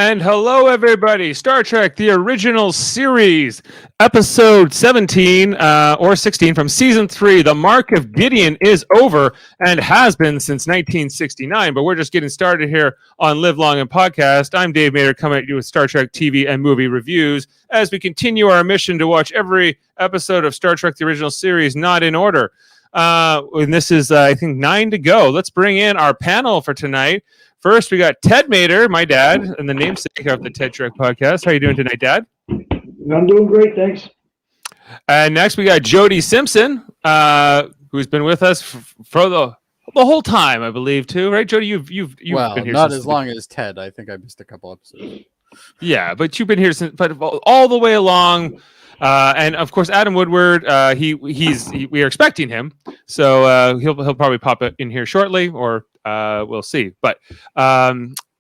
And hello, everybody. Star Trek, the original series, episode 17 or 16 from season 3. The Mark of Gideon is over and has been since 1969, but we're just getting started here on Live Long and Podcast. I'm Dave Mader, coming at you with Star Trek TV and movie reviews as we continue our mission to watch every episode of Star Trek, the original series, not in order. And this is, I think, 9 to go. Let's bring in our panel for tonight. First, we got Ted Mader, my dad, and the namesake of the Ted Trek podcast. How are you doing tonight, Dad? I'm doing great, thanks. And next, we got Jody Simpson, who's been with us for the whole time, I believe, too. Right, Jody? You've been here not as long as Ted. I think I missed a couple episodes. Yeah, but you've been here since, but all the way along. And of course, Adam Woodward. We are expecting him, so he'll probably pop in here shortly, or we'll see. But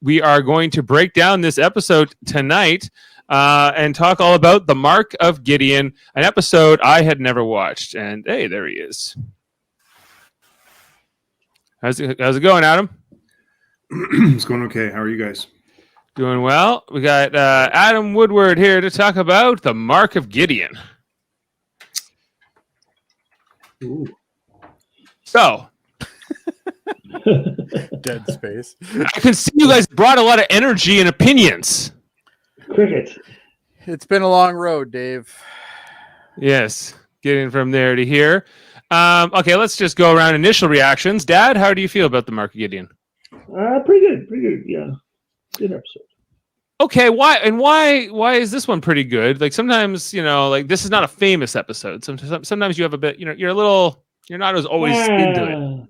we are going to break down this episode tonight and talk all about the Mark of Gideon, an episode I had never watched. And hey, there he is. How's it going, Adam? It's going okay. How are you guys? Doing well. We got Adam Woodward here to talk about the Mark of Gideon. Ooh. So, Dead space. I can see you guys brought a lot of energy and opinions. Crickets. It's been a long road, Dave. Yes, getting from there to here. Okay, let's just go around initial reactions. Dad, how do you feel about the Mark of Gideon? Pretty good. Yeah, good episode. Okay, why is this one pretty good? Like sometimes, like this is not a famous episode. Sometimes you have a bit, you're not as always into it.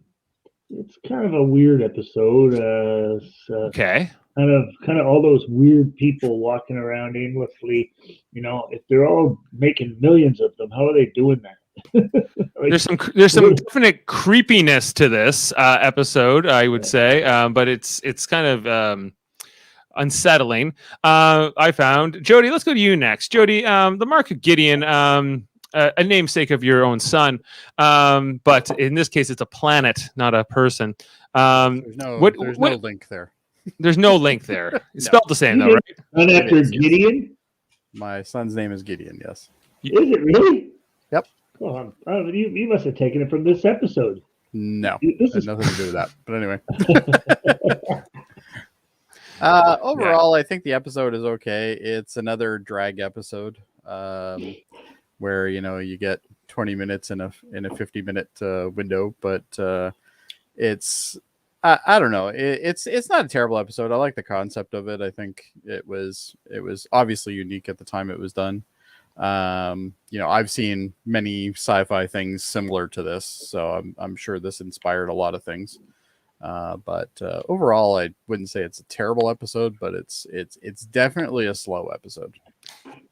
It's kind of a weird episode. Okay. Kind of all those weird people walking around aimlessly. If they're all making millions of them, how are they doing that? There's some definite creepiness to this episode, I would say, but it's kind of unsettling. I found Jody. Let's go to you next, Jody. The Mark of Gideon, a namesake of your own son, but in this case, it's a planet, not a person. There's no link there. There's no link there. It's No. spelled the same, though, right? And after Gideon, My son's name is Gideon. Yes. is it really? Yep. Well, you must have taken it from this episode. No, This had is nothing to do with that. But anyway. Overall, I think the episode is okay. It's another drag episode, where you get 20 minutes in a 50-minute window, but it's I don't know. It's not a terrible episode. I like the concept of it. I think it was obviously unique at the time it was done. I've seen many sci-fi things similar to this, so I'm sure this inspired a lot of things. But overall, I wouldn't say it's a terrible episode, but it's definitely a slow episode.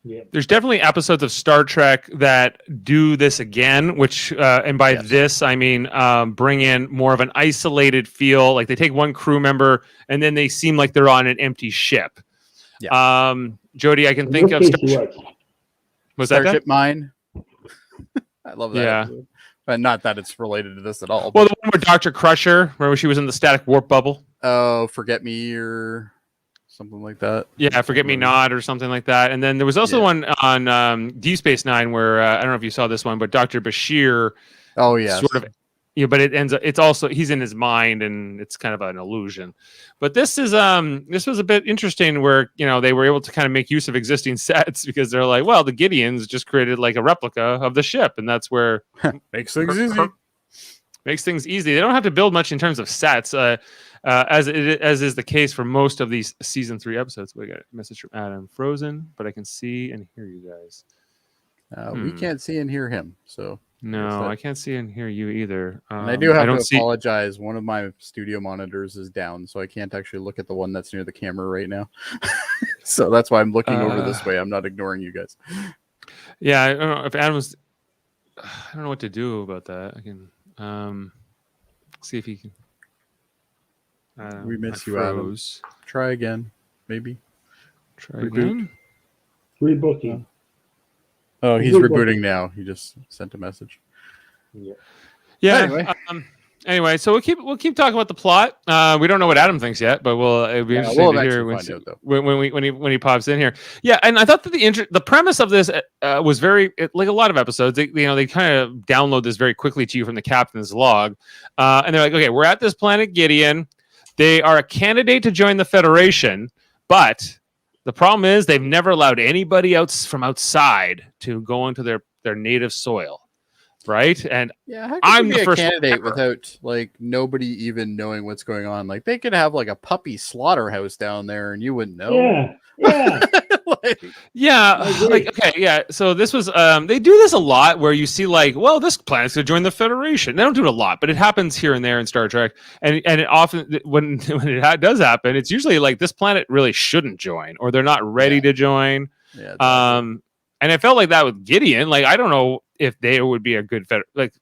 yeah. There's definitely episodes of Star Trek that do this again, which, and by this, I mean bring in more of an isolated feel. Like they take one crew member and then they seem like they're on an empty ship. Yeah. Jody, I can In think your of... case, what? Was that Starship Mine. I love that. Yeah. Episode. But not that it's related to this at all. Well, the one with Dr. Crusher, remember she was in the static warp bubble? Oh, Forget Me or something like that. Yeah, Forget Me Not or something like that. And then there was also one on Deep Space Nine where, I don't know if you saw this one, but Dr. Bashir Oh, yeah. sort of... but it ends up, it's also, he's in his mind and it's kind of an illusion. But this is this was a bit interesting where they were able to kind of make use of existing sets because they're like, well, the Gideons just created like a replica of the ship, and that's where Makes things easy. Makes things easy. They don't have to build much in terms of sets, as is the case for most of these season 3 episodes. We got a message from Adam. Frozen, but I can see and hear you guys. We can't see and hear him, so No, I can't see and hear you either. and I do have to see... apologize. One of my studio monitors is down, so I can't actually look at the one that's near the camera right now. So that's why I'm looking over this way. I'm not ignoring you guys. Yeah, I don't know if Adam's... I don't know what to do about that. I can see if he can... We miss you, Adam. Try again, maybe. Try again. Rebooking. Oh, he's rebooting now. He just sent a message. Yeah. Yeah. Anyway. Anyway, so we'll keep talking about the plot. We don't know what Adam thinks yet, but it'll be interesting to hear when he pops in here. Yeah, and I thought that the premise of this was like a lot of episodes. They kind of download this very quickly to you from the captain's log, and they're like, okay, we're at this planet Gideon. They are a candidate to join the Federation, but the problem is they've never allowed anybody else from outside to go into their native soil. Right, and how I'm be the a first candidate without like nobody even knowing what's going on. Like they could have like a puppy slaughterhouse down there, and you wouldn't know. Yeah. So this was they do this a lot where you see like, well, this planet's gonna join the Federation. They don't do it a lot, but it happens here and there in Star Trek, and it often when it does happen, it's usually like this planet really shouldn't join, or they're not ready to join. Yeah. Exactly. And it felt like that with Gideon. Like I don't know if they would be a good like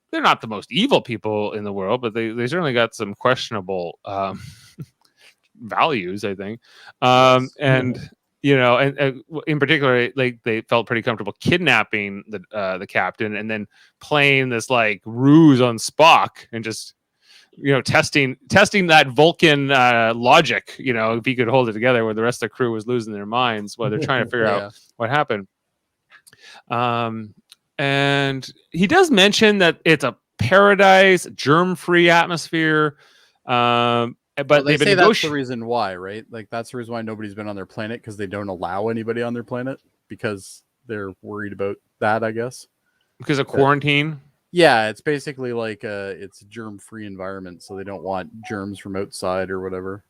they're not the most evil people in the world, but they certainly got some questionable values, I think. And in particular, like they felt pretty comfortable kidnapping the captain and then playing this like ruse on Spock and just testing that Vulcan logic, if he could hold it together, where the rest of the crew was losing their minds while they're trying to figure out what happened. And he does mention that it's a paradise, germ-free atmosphere. But they say that's the reason why, right? Like that's the reason why nobody's been on their planet, because they don't allow anybody on their planet because they're worried about that, I guess. Because of quarantine. Yeah, it's basically like it's a germ-free environment, so they don't want germs from outside or whatever.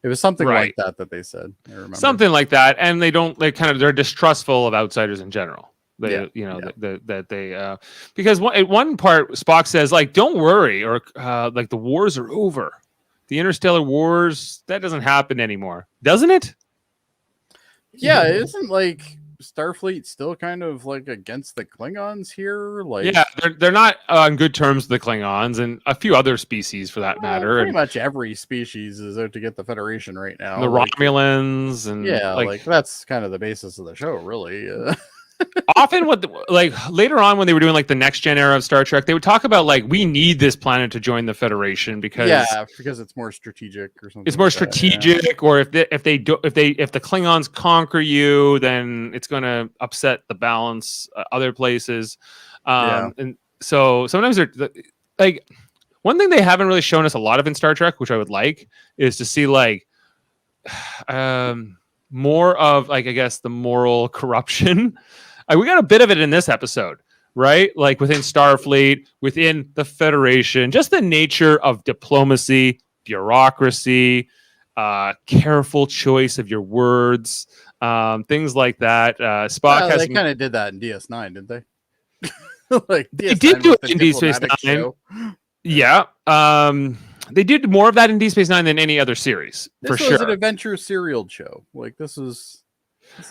It was something like that they said. I remember. Something like that, and they're distrustful of outsiders in general. Because at one part Spock says like, "Don't worry," or like the wars are over, the interstellar wars, that doesn't happen anymore, doesn't it? Yeah, isn't like Starfleet still kind of like against the Klingons here? Like, yeah, they're not on good terms with the Klingons and a few other species for that matter. Pretty much every species is out to get the Federation right now. The Romulans and like that's kind of the basis of the show, really. Often later on when they were doing like the next gen era of Star Trek, they would talk about like, we need this planet to join the Federation because it's more strategic or something. It's more strategic, or if the Klingons conquer you, then it's going to upset the balance other places. And so sometimes they're like, one thing they haven't really shown us a lot of in Star Trek, which I would like, is to see like more of like, I guess, the moral corruption. We got a bit of it in this episode, right? Like within Starfleet, within the Federation, just the nature of diplomacy, bureaucracy, careful choice of your words, things like that. Spock they kind of did that in DS9, didn't they? Like they did do it in Deep Space Nine. Yeah. They did more of that in Deep Space Nine than any other series. This was an adventure serial show. Like this is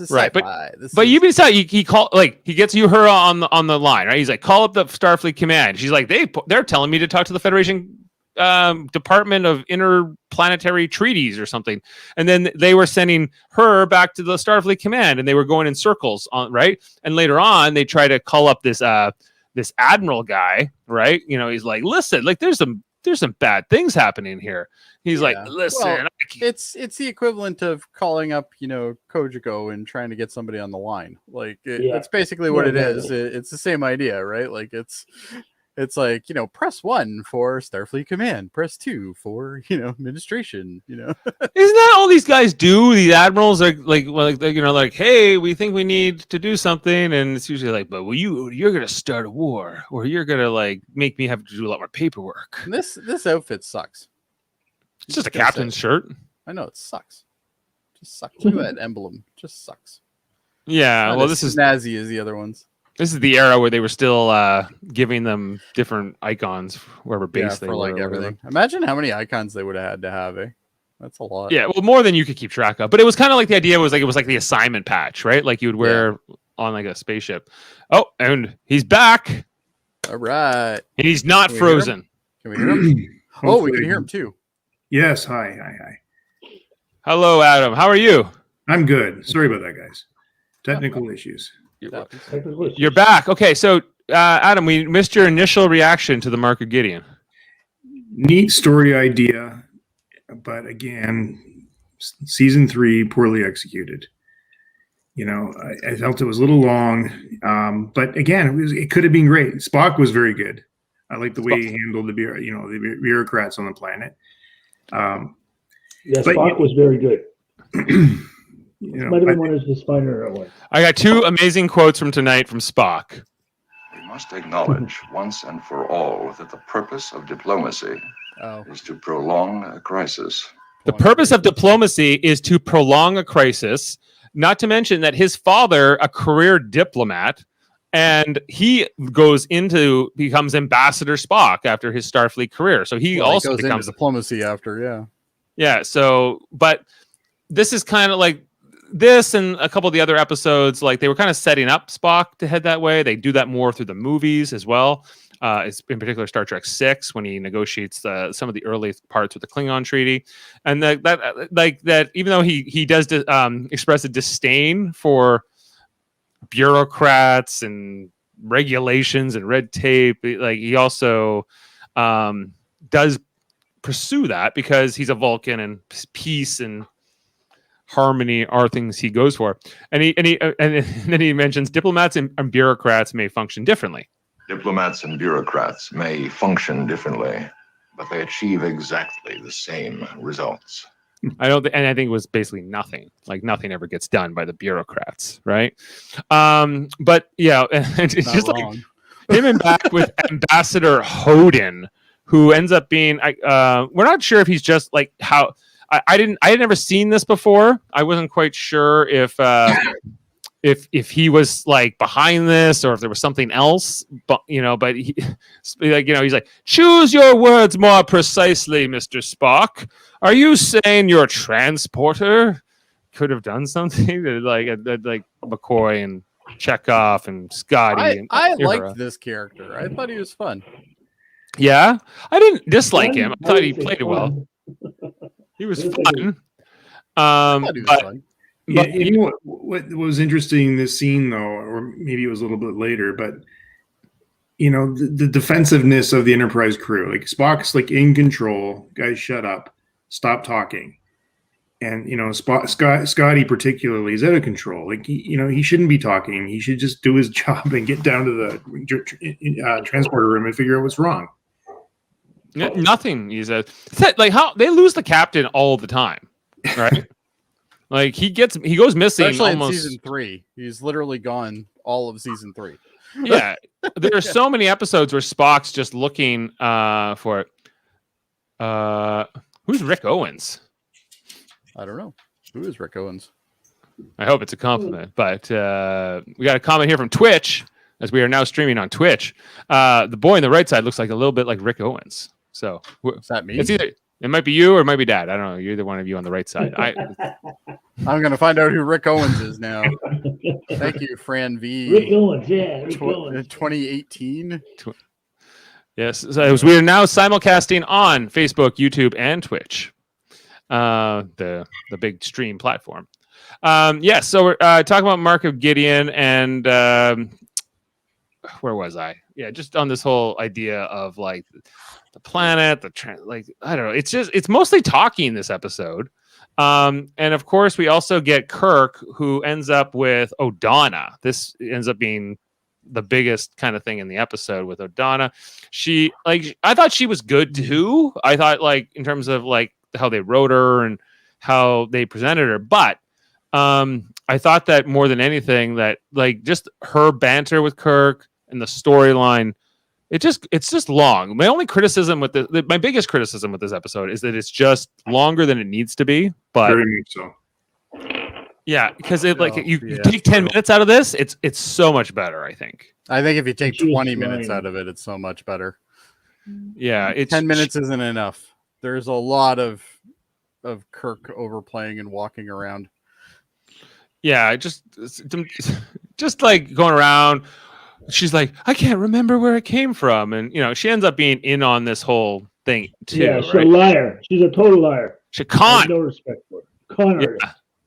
right, sci-fi. but you decide he gets her on the line, right? He's like, call up the Starfleet command. She's like, they're telling me to talk to the Federation Department of Interplanetary Treaties or something, and then they were sending her back to the Starfleet command, and they were going in circles on right. And later on, they try to call up this admiral guy, right? He's like, listen, like there's some bad things happening here. He's like, listen, well, it's the equivalent of calling up, Kojiko and trying to get somebody on the line. Like it's basically what it is. It's the same idea, right? Like it's like, press 1 for Starfleet command, press 2 for, administration, Isn't that all these guys do? The admirals are like, hey, we think we need to do something. And it's usually like, but you're going to start a war, or you're going to like make me have to do a lot more paperwork. This outfit sucks. It's just a captain's shirt. I know, it sucks. Just sucks. Look at that emblem. Just sucks. Yeah. Well, this is snazzy as the other ones. This is the era where they were still giving them different icons wherever base they were. Like everything. Imagine how many icons they would have had to have, eh? That's a lot. Yeah, well, more than you could keep track of. But it was kind of like the idea was like it was like the assignment patch, right? Like you would wear on like a spaceship. Oh, and he's back. All right. And he's not frozen. Can we hear him? Oh, we can hear him too. Yes. Hi. Hello, Adam. How are you? I'm good. Sorry about that, guys. Technical issues. You're back. Okay, so Adam, we missed your initial reaction to the Mark of Gideon. neat story idea, but again, season 3 poorly executed. I felt it was a little long, but again, it could have been great. Spock was very good. I like the way he handled the bureaucrats on the planet. Spock was very good. Might have been one of his finer ones. I got 2 amazing quotes from tonight from Spock. We must acknowledge once and for all that the purpose of diplomacy is to prolong a crisis. The purpose of diplomacy is to prolong a crisis, not to mention that his father, a career diplomat, and he becomes Ambassador Spock after his Starfleet career. So he also becomes diplomacy after, Yeah, so, but this is kind of like this and a couple of the other episodes, like they were kind of setting up Spock to head that way. They do that more through the movies as well. It's in particular Star Trek 6 when he negotiates some of the early parts with the Klingon treaty, and that even though he does express a disdain for bureaucrats and regulations and red tape, like he also does pursue that because he's a Vulcan and peace and harmony are things he goes for. And then he mentions diplomats and bureaucrats may function differently. Diplomats and bureaucrats may function differently, but they achieve exactly the same results. I think it was basically nothing. Like nothing ever gets done by the bureaucrats, right? But yeah, it's just wrong. Like him and back with Ambassador Hoden, who ends up being. We're not sure if he's just like how. I had never seen this before. I wasn't quite sure if he was like behind this or if there was something else. But he's like, choose your words more precisely, Mr. Spock. Are you saying your transporter could have done something that like McCoy and Chekhov and Scotty? I liked this character. I thought he was fun. Yeah, I didn't dislike him. I thought he played it well. He was fun. But you know what was interesting in this scene, though, or maybe it was a little bit later, but the defensiveness of the Enterprise crew, like Spock's like in control. Guys, shut up, stop talking, and Scotty particularly is out of control. Like he shouldn't be talking. He should just do his job and get down to the transporter room and figure out what's wrong. Nothing. He said, like how they lose the captain all the time, right? Like he goes missing. Especially almost in season 3. He's literally gone all of season 3. Yeah, there are so many episodes where Spock's just looking for it. Who's Rick Owens? I don't know. Who is Rick Owens? I hope it's a compliment. But we got a comment here from Twitch, as we are now streaming on Twitch. The boy on the right side looks like a little bit like Rick Owens. So is that me? It might be you or it might be Dad. I don't know. You're either one of you on the right side. I'm going to find out who Rick Owens is now. Thank you, Fran V. Rick Owens, yeah. Rick Owens. 2018. Yes. So we are now simulcasting on Facebook, YouTube, and Twitch, the big stream platform. Yes. So we're talking about Mark of Gideon and where was I? Yeah, just on this whole idea of like the planet, I don't know. It's mostly talking this episode. And of course, we also get Kirk, who ends up with O'Donna. This ends up being the biggest kind of thing in the episode with O'Donna. I thought she was good too. I thought like in terms of like how they wrote her and how they presented her, but I thought that more than anything that like just her banter with Kirk and the storyline, it's just long. My only criticism with my biggest criticism with this episode is that it's just longer than it needs to be. But very much so. Yeah, because you take 10 minutes out of this, it's so much better. I think if you take 20 minutes out of it, it's so much better. Yeah, 10 minutes isn't enough. There's a lot of Kirk overplaying and walking around. Yeah, just like going around. She's like, I can't remember where it came from. And, she ends up being in on this whole thing, too. Yeah, she's a liar. She's a total liar. She con. No respect for her. Con artist.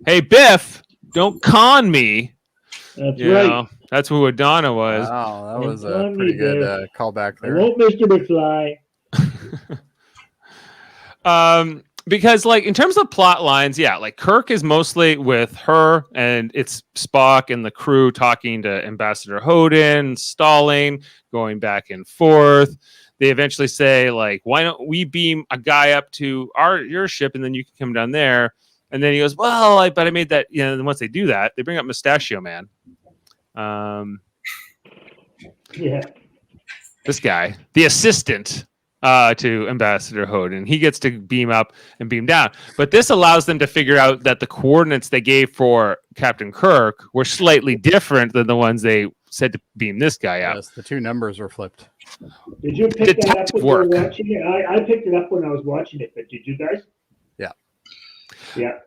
Hey, Biff, don't con me. That's right. That's who O'Donna was. Wow, that was a pretty good callback there. I won't, Mr. McFly. Because like in terms of plot lines, yeah, like Kirk is mostly with her, and it's Spock and the crew talking to Ambassador Hoden, stalling, going back and forth. They eventually say like, "Why don't we beam a guy up to your ship, and then you can come down there?" And then he goes, "Well, but I made that." You know, and once they do that, they bring up Mustachio Man. Yeah. This guy, the assistant to Ambassador Hoden, he gets to beam up and beam down. But this allows them to figure out that the coordinates they gave for Captain Kirk were slightly different than the ones they said to beam this guy out. Yes, the two numbers were flipped. Did you pick that up Detective when you work. were watching it? I picked it up when I was watching it, but did you guys? Yeah. Yeah.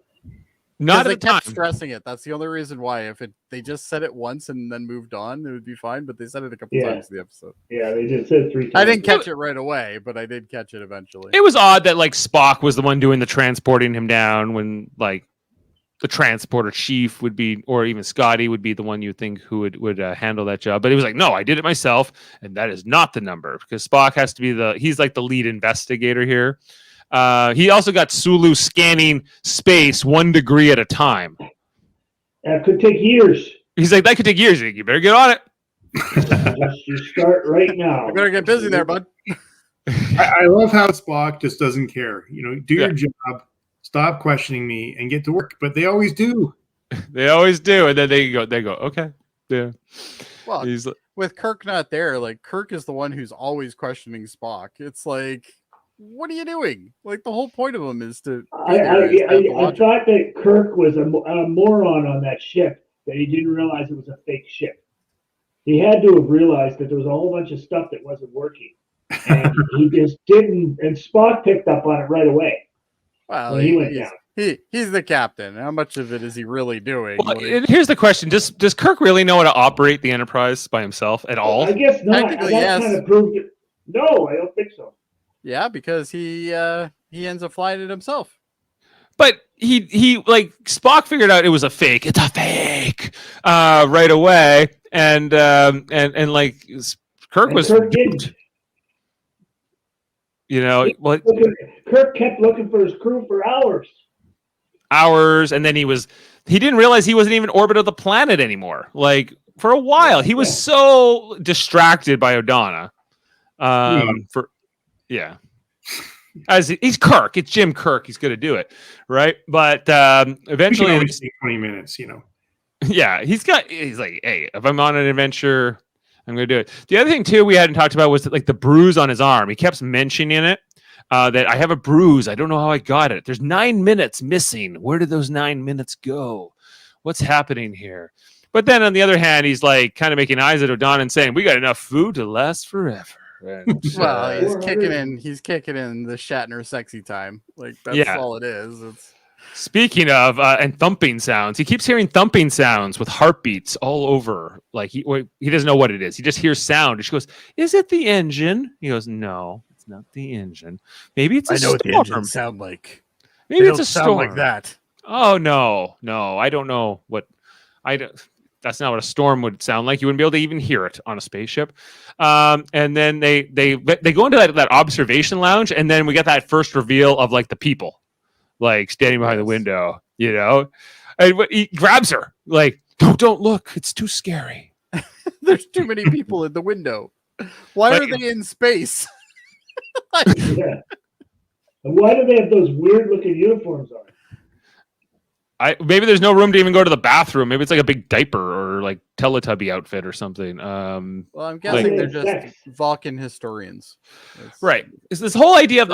Not They at the kept time. stressing it. That's the only reason why. If they just said it once and then moved on, it would be fine. But they said it a couple times in the episode. Yeah, they did say it 3 times. I didn't catch it right away, but I did catch it eventually. It was odd that like Spock was the one doing the transporting him down when like the transporter chief would be, or even Scotty would be the one you think who would handle that job. But he was like, no, I did it myself, and that is not the number because Spock has to be he's like the lead investigator here. He also got Sulu scanning space 1 degree at a time. That could take years. He's like, that could take years. He's like, you better get on it. Just start right now. You better get busy there, bud. I love how Spock just doesn't care. You know, do your job, stop questioning me, and get to work. But they always do. They always do, and then they go, okay, yeah. Well, with Kirk not there, like Kirk is the one who's always questioning Spock. It's like, what are you doing? Like the whole point of him is to. I thought that Kirk was a moron on that ship, that he didn't realize it was a fake ship. He had to have realized that there was a whole bunch of stuff that wasn't working. And he just didn't, and Spock picked up on it right away. Well, he went down. He's the captain. How much of it is he really doing? Well, here's the question: Does Kirk really know how to operate the Enterprise by himself at all? I guess not. Technically, That yes. kind of proved it. No, I don't think so. Yeah, because he ends up flying it himself. But he like Spock figured out it was a fake. It's a fake right away, and like Kirk was Kirk didn't. You know, Kirk kept looking for his crew for hours, and then he didn't realize he wasn't even in orbit of the planet anymore. Like for a while, he was so distracted by O'Donnell. As he's Kirk, it's Jim Kirk. He's going to do it, right? But eventually, 20 minutes, you know. Yeah, he's like, hey, if I'm on an adventure, I'm going to do it. The other thing too we hadn't talked about was like the bruise on his arm. He kept mentioning it. That I have a bruise. I don't know how I got it. There's 9 minutes missing. Where did those 9 minutes go? What's happening here? But then on the other hand, he's like kind of making eyes at O'Donnell and saying, we got enough food to last forever. And, well, he's kicking in the Shatner sexy time. Like that's all it is. Speaking of and thumping sounds, he keeps hearing thumping sounds with heartbeats all over. Like he doesn't know what it is. He just hears sound. And she goes, "Is it the engine?" He goes, "No, it's not the engine. Maybe it's a storm. I know what the engines sound like. Maybe it's a storm sound like that." Oh no, I don't know what I don't. That's not what a storm would sound like. You wouldn't be able to even hear it on a spaceship. And then they go into that observation lounge, and then we get that first reveal of like the people, like standing behind the window, you know. And he grabs her, like, don't look, it's too scary. There's too many people in the window. Why are they in space? Yeah. And why do they have those weird looking uniforms on? Maybe there's no room to even go to the bathroom. Maybe it's like a big diaper or like Teletubby outfit or something. Well, I'm guessing they're just Vulcan historians. Right. It's this whole idea of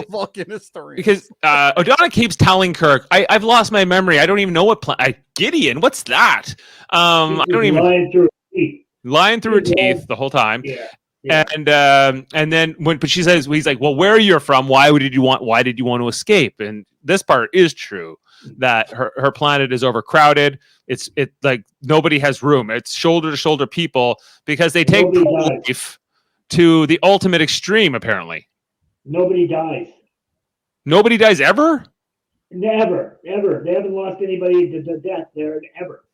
Vulcan historians. Because O'Donnell keeps telling Kirk, I've lost my memory. I don't even know what Gideon. What's that? I don't even lying through her teeth the whole time. Yeah. And then but she says, he's like, well, where are you from? Why did you want to escape? And this part is true. That her planet is overcrowded. It's like nobody has room. It's shoulder to shoulder people because they take life to the ultimate extreme. Apparently, nobody dies. Nobody dies ever. Never. They haven't lost anybody to death there ever.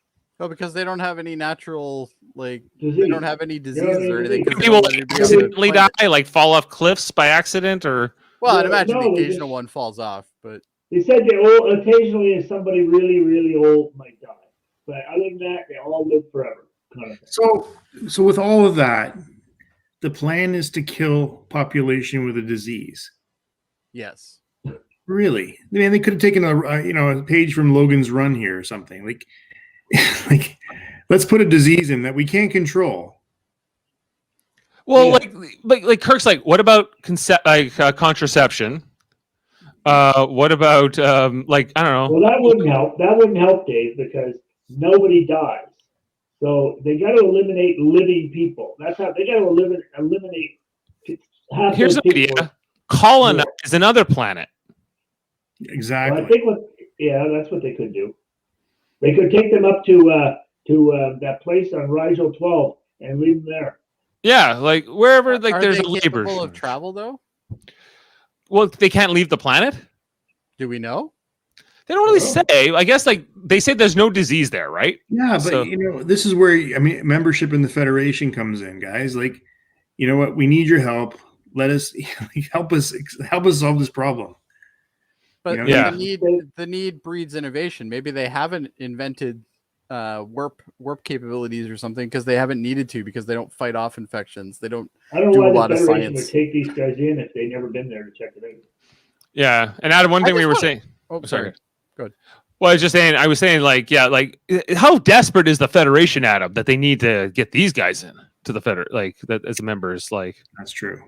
No, because they don't have any natural disease. They don't have any diseases or anything. People accidentally die, like fall off cliffs by accident, or Well, I'd imagine no, the occasional one falls off, but they said occasionally somebody really, really old might die. But other than that, they all live forever. Kind of thing. So with all of that, the plan is to kill population with a disease. yes. Really? I mean, they could have taken a page from Logan's Run here or something. Like, let's put a disease in that we can't control. Well, like Kirk's like, what about contraception? What about like, I don't know. Well, that wouldn't help. That wouldn't help, Dave, because nobody dies. So they got to eliminate living people. That's how they got to eliminate half Here's those an people. idea: colonize another planet. Exactly. Well, I think that's what they could do. They could take them up to that place on Rigel 12 and leave them there. Yeah, like wherever like Are there's they a labor capable of shortage. travel though? Well, they can't leave the planet. Do we know? They don't really say. I guess like they say there's no disease there, right? Yeah, but So- this is where membership in the Federation comes in, guys. Like, you know what? We need your help. Let us help us solve this problem. But Yeah. the need breeds innovation. Maybe they haven't invented warp capabilities or something because they haven't needed to, because they don't fight off infections. They don't. I don't Do know a why lot the of Federation science. would take these guys in if they've never been there to check it out. Yeah, and Adam, one I thing we just were wanna- saying. Oh, Sorry. Good. Well, I was saying, like, yeah, like, how desperate is the Federation, Adam, that they need to get these guys in to the like that as members? Like, That's true.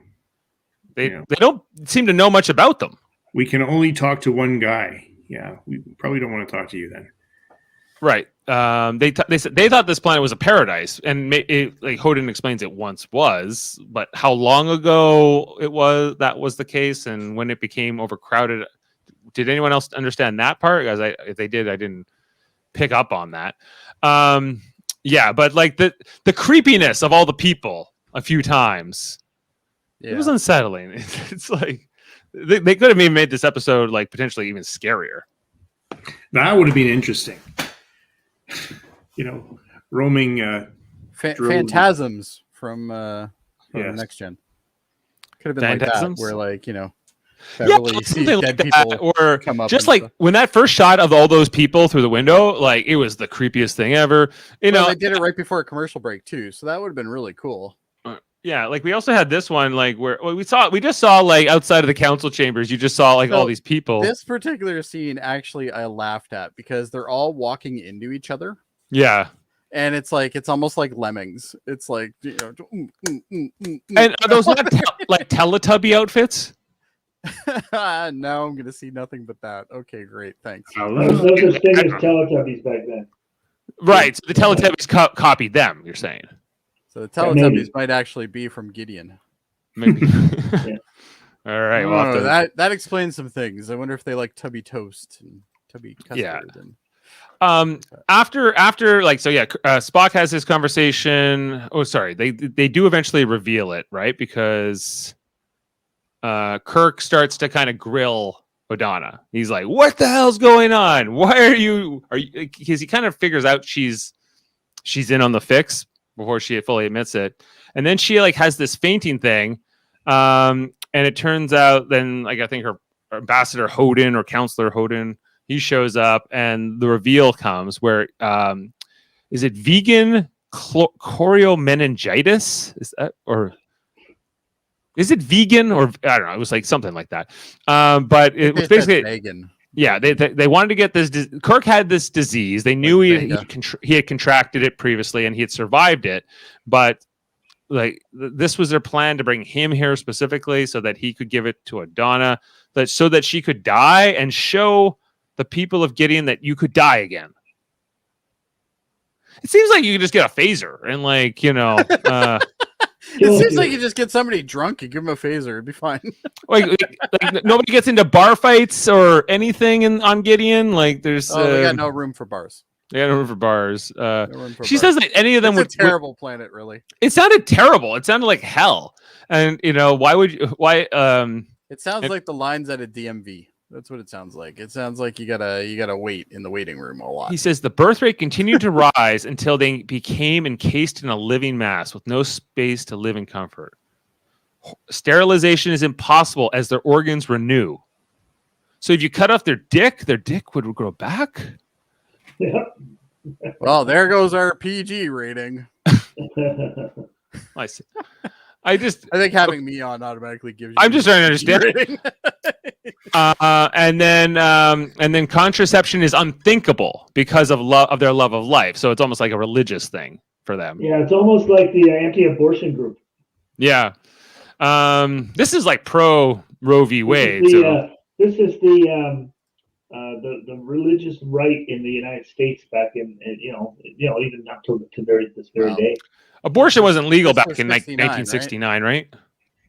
they Yeah. they don't seem to know much about them. We can only talk to one guy. Yeah, we probably don't want to talk to you then. Right. They said they thought this planet was a paradise, and like Hodin explains it once was, but how long ago that was the case, and when it became overcrowded. Did anyone else understand that part? Because if they did, I didn't pick up on that. Yeah, but like the creepiness of all the people a few times, it was unsettling. It's like they could have even made this episode like potentially even scarier. That would have been interesting. Roaming. Phantasms from Yes. Next Gen. Could have been like that, Phantasms? where like Yeah, Beverly sees something dead like that, people or come up. just and like stuff. when that first shot of all those people through the window, like it was the creepiest thing ever. Well, they did it right before a commercial break too, so that would have been really cool. Yeah, like we also had this one, like where we just saw like outside of the council chambers, you just saw like all So, these people. This particular scene, actually, I laughed at because they're all walking into each other, Yeah, and it's almost like lemmings. It's like and are those not like Teletubby outfits? now I'm gonna see nothing but that. Okay, great, thanks. There was no such thing as Teletubbies back then. Right, so the Teletubbies copied them. You're saying So the Teletubbies might actually be from Gideon. maybe? All right, well, Oh, that explains some things. I wonder if they like tubby toast and tubby custard. Yeah. And... After like so yeah, Spock has his conversation. Oh, sorry, they do eventually reveal it, right? Because Kirk starts to kind of grill O'Donna. He's like, "What the hell's going on? Why are you?" Because he kind of figures out she's in on the fix before she fully admits it, and then she like has this fainting thing, and it turns out then like I think her ambassador Hodin or counselor Hodin, he shows up, and the reveal comes where is it vegan choriomeningitis? Is that or is it vegan or I don't know? It was like something like that. But it was basically vegan. Yeah, they wanted to get this. Kirk had this disease. They knew he had contracted it previously and he had survived it, but like this was their plan to bring him here specifically so that he could give it to O'Donna, so that she could die and show the people of Gideon that you could die again. It seems like you could just get a phaser and like It seems like you just get somebody drunk and give them a phaser, it'd be fine. like nobody gets into bar fights or anything on Gideon. Like there's they got no room for bars. They got no room for bars. No room for She bars. says that any of them It's a terrible planet, really. It sounded terrible. It sounded like hell. And why would you? Why? It sounds like the lines at a DMV. That's what it sounds like. It sounds like you gotta wait in the waiting room a lot. He says the birth rate continued to rise until they became encased in a living mass with no space to live in comfort. Sterilization is impossible as their organs renew. So if you cut off their dick would grow back. Yeah. Well, there goes our PG rating. I see. I think having me on automatically gives you. I'm just trying to understand. And then contraception is unthinkable because of their love of life. So it's almost like a religious thing for them. Yeah, it's almost like the anti-abortion group. Yeah. This is like pro Roe v. Wade. This is the religious right in the United States back in even up to this very day. Abortion wasn't legal This back was in 1969, right?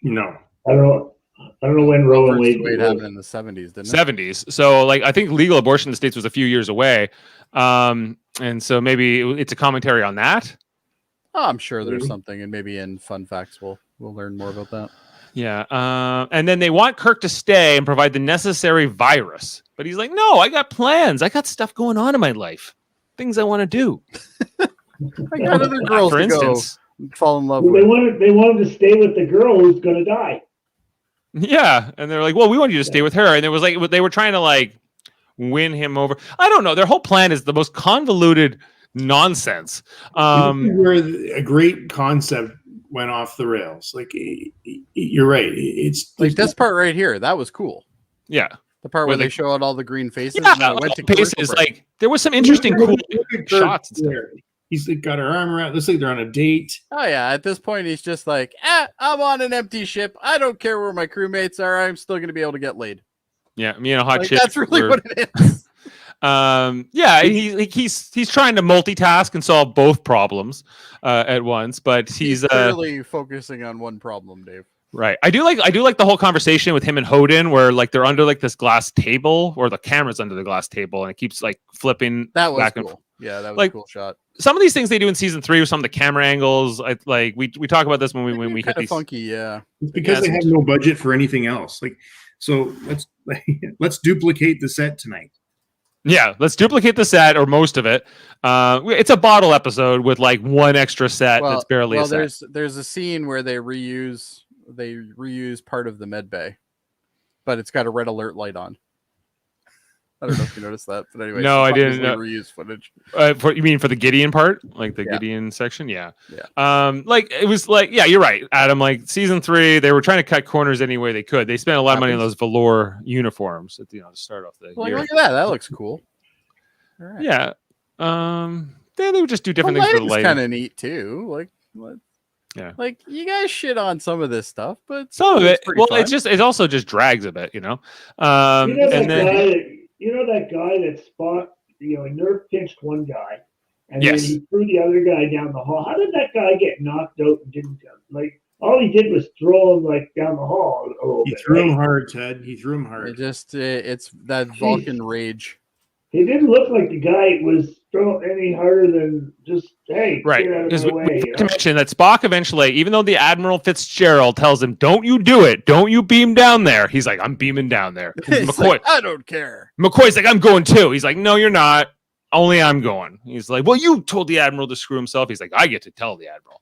No. I don't know when Roe and Wade happened in the 70s, didn't it? 70s. So like I think legal abortion in the States was a few years away. And so maybe it's a commentary on that. Oh, I'm sure there's something, and maybe in Fun Facts we'll learn more about that. Yeah. And then they want Kirk to stay and provide the necessary virus. But he's like, no, I got plans. I got stuff going on in my life. Things I want to do. I got other girls for to instance. go fall in love Well, with. they wanted to stay with the girl who's going to die. Yeah. And they're like, well, we want you to stay with her. And it was like, they were trying to like win him over. I don't know. Their whole plan is the most convoluted nonsense. This is where a great concept went off the rails. Like, you're right. It's Like this part right here, that was cool. Yeah. The part where Where they show out all the green faces. Yeah, and then it went to paces. commercial break. Like there was some interesting, cool shots and stuff. He's got her arm around. Looks like they're on a date. Oh yeah, at this point he's just like, I'm on an empty ship. I don't care where my crewmates are. I'm still going to be able to get laid. Yeah, me and a hot Like, chick. that's really what it is. Yeah, he's trying to multitask and solve both problems at once, but he's clearly focusing on one problem, Dave. Right. I do like the whole conversation with him and Hoden where like they're under like this glass table or the camera's under the glass table and it keeps like flipping. That was back cool. And Yeah, that was like, a cool shot. Some of these things they do in season 3 with some of the camera angles. We talk about this when we hit these. Funky, yeah. It's because they have no budget for anything else. Like, so let's duplicate the set tonight. Yeah, let's duplicate the set or most of it. It's a bottle episode with like one extra set that's barely a set. There's a scene where they reuse part of the med bay, but it's got a red alert light on. I don't know if you noticed that, but anyway. No, I didn't know. Reuse footage. You mean for the Gideon part, like the Gideon section? Yeah. Yeah. Like it was like, yeah, you're right, Adam. Like season 3, they were trying to cut corners any way they could. They spent a lot of money on those velour uniforms, to start off the year. Look at that. That looks cool. All right. Yeah. They would just do different things for the lighting. Kind of neat too. Like what? Yeah. Like you guys shit on some of this stuff, but some of it. Well, fun. it also just drags a bit, You know that guy that Spock, he nerve pinched one guy, and then he threw the other guy down the hall. How did that guy get knocked out and didn't all he did was throw him down the hall a little bit. He threw him hard, Ted. He threw him hard. It's that Vulcan rage. He didn't look like the guy was throwing any harder than just, hey, right. Get out of my way. To mention that Spock eventually, even though the Admiral Fitzgerald tells him, "Don't you do it? Don't you beam down there?" He's like, "I'm beaming down there." McCoy, like, I don't care. McCoy's like, "I'm going too." He's like, "No, you're not. Only I'm going." He's like, "Well, you told the Admiral to screw himself." He's like, "I get to tell the Admiral.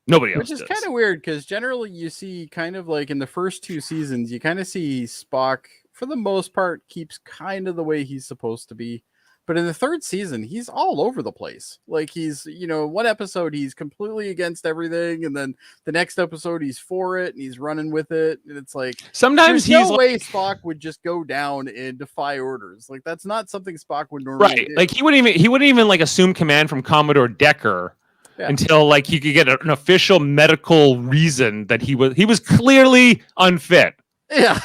Nobody else." Which is kind of weird because generally you see kind of like in the first 2 seasons, you kind of see Spock for the most part keeps kind of the way he's supposed to be. But in the 3rd season, he's all over the place. Like he's, one episode he's completely against everything, and then the next episode he's for it and he's running with it. And it's like sometimes there's no way Spock would just go down and defy orders. Like that's not something Spock would normally do. Like he wouldn't even like assume command from Commodore Decker until like he could get an official medical reason that he was clearly unfit. Yeah,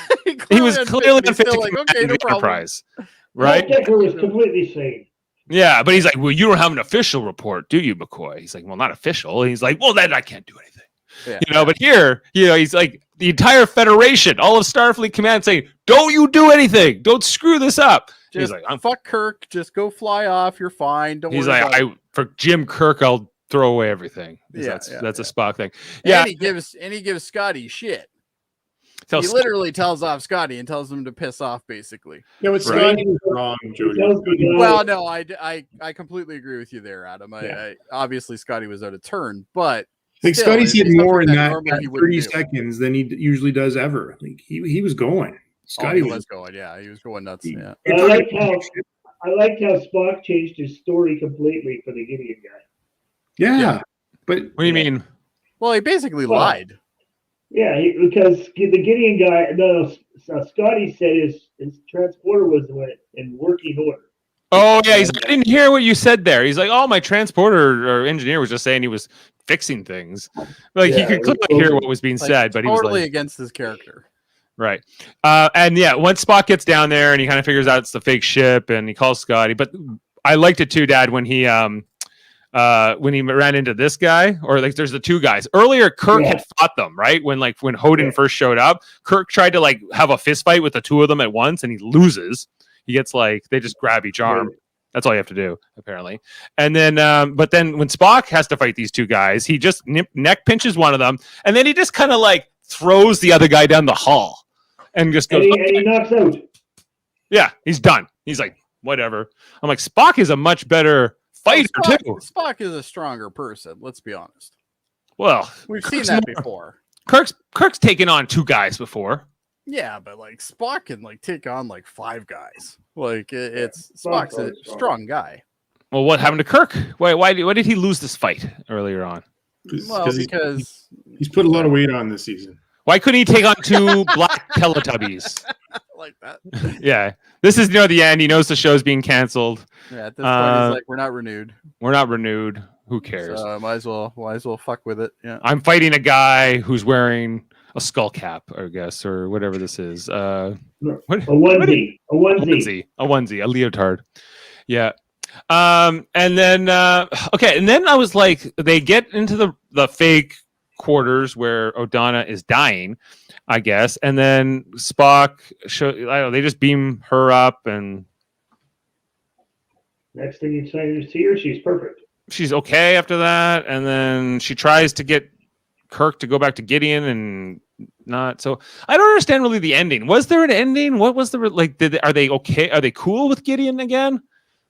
he was clearly unfit to like, command okay, no the problem. Enterprise. Right? Decker was completely sane. Yeah, but he's like, well, you don't have an official report, do you, McCoy? He's like, well, not official. And he's like, well, then I can't do anything. Yeah. But here, he's like the entire Federation, all of Starfleet Command saying, don't you do anything. Don't screw this up. He's like, fuck Kirk. Just go fly off. You're fine. Don't he's worry like, about it. For Jim Kirk, I'll throw away everything. That's a Spock thing. Yeah. And he gives Scotty shit. He literally tells off Scotty and tells him to piss off, basically. Yeah, but Scotty was wrong, Jody. Well, no, I completely agree with you there, Adam. I obviously Scotty was out of turn, but Like Still, Scotty's it'd hit be more in something that that normally he 30 wouldn't do. seconds than he usually does ever. Like he was going. Scotty He was going. Yeah, he was going nuts. Yeah. I liked how Spock changed his story completely for the Gideon guy. Yeah. But What do you mean? Well, he basically lied. Yeah, because the Gideon guy, Scotty said his transporter was in working order. Oh yeah, he's like, I didn't hear what you said there. He's like, oh, my transporter or engineer was just saying he was fixing things. Like he could clearly hear what was being said, but he was totally like, against his character. right. And yeah, once Spock gets down there and he kind of figures out it's the fake ship and he calls Scotty. But I liked it too, Dad, when he ran into this guy, or like there's the two guys. Earlier, Kirk had fought them, right? When Hoden first showed up, Kirk tried to like have a fist fight with the two of them at once and he loses. He gets like they just grab each arm. That's all you have to do, apparently. And then, but then when Spock has to fight these two guys, he just neck pinches one of them, and then he just kind of like throws the other guy down the hall, and just goes. And he knocks out. Yeah, he's done. He's like, whatever. I'm like, Spock is a much better fighter too. Spock is a stronger person. Let's be honest. Well, we've seen that before. Kirk's taken on two guys before. Yeah, but like Spock can like take on like 5 guys. Like Spock's a strong guy. Well, what happened to Kirk? Why did he lose this fight earlier on? Well, because he's put a lot of weight on this season. Why couldn't he take on 2 black Teletubbies? Like that. Yeah, this is near the end. He knows the show's being canceled. Yeah, at this point, he's like, "We're not renewed. We're not renewed. Who cares? So might as well fuck with it." Yeah. I'm fighting a guy who's wearing a skull cap, I guess, or whatever this is. A onesie, a leotard. Yeah. And then and then I was like, they get into the fake quarters where O'Donna is dying, I guess, and then Spock they just beam her up, and next thing you see her, she's perfect. She's okay after that, and then she tries to get Kirk to go back to Gideon, and not. So I don't understand really the ending. Was there an ending? What was the like? Are they okay? Are they cool with Gideon again?